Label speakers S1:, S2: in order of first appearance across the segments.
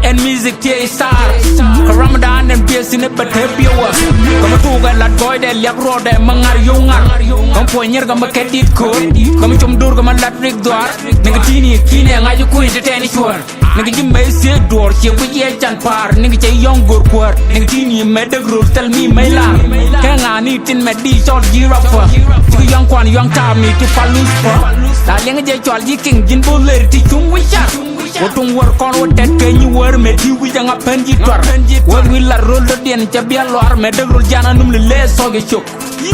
S1: and music tia star Ramadan and beers in a betebiwa Kama tuga lat boy de liak rode mangar yungar Kam poinyer kama kedit ko Kama chumdur kama lat rik doar Nigga tini kini ngaju kuin te teni chuar Nigga jimbe se door che kuye chan par Nigga che yong gur kwar Nigga tini medag rul tell me my lar Kenga ni tin me di short giraffe Chika yong kwan yong tam ni tu palus pa La lenga je chwal yi king jin buller ti chung wishat Wotung war kon wotet ke ñu wër me di wi nga pen ji tor wër wi la rol do den ca biel lor me degrul jana num le soge chok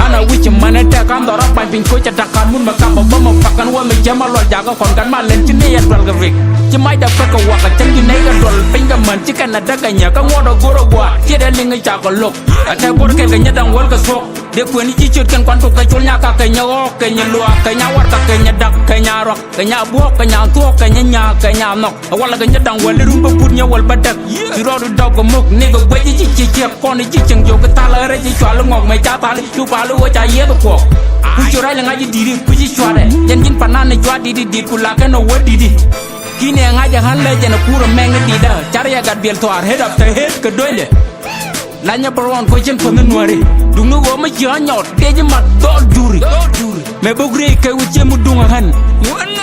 S1: ana wi ci mané te kam do rabban bin ko ca takkan mun ma kam ba ma fakkan wa me jama lol jaga kon gan ma len ci ne ya dol ga rek ci may da fa ko waka ca ñu ne ga dol bañ nga man ci kan na daga nya ka ngodo goro gwa ci de li nga ca ko lok ate bor ke ga ñadam wol ga sok de ko ni ci ci ken kon to ka ci nya ka ka nya o ka nya lo ka nya war ka nya dak ka nya rok ka nya bo ka nya to ka nya ka nya nok wala ga ñadam wala rumba put nya wal ba dak ci rodu daw ko mok ne ga gwe ci ci kon ci ci yo ga tala re ci chwal ngok may ca tali tu pa lu cha ye ko ku ci ray la nga ji diri ku ci chwale yen jin panan ne jwa di ku la ka no wadi di kini nga ja han le jena kuro meng di da char ya gat biel toar head up to head ka doile la nya baron ko chen pon nuare dung no go ma ji nyot de ji mat do duri me bogre kay wu ci mu dunga han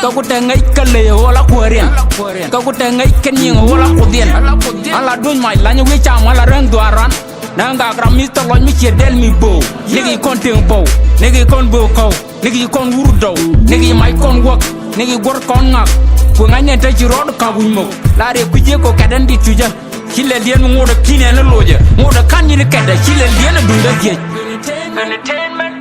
S1: ka ko te ngay kale wala ko rien ka ko te ngay ken ñi wala ko dien ala duñ may la nya wi cham wala reng do aran nanga gram mi to loñ mi ci del mi bo nigi kon te bo nigi kon bo ko nigi kon wuru daw nigi may kon wok nigi gor kon ngak ko ngane ta ci rod ka buñ mo la re ku je ko kadan di tuja kile lien ngoda kine na loje ngoda kan ni kedda kile lien dunda je entertainment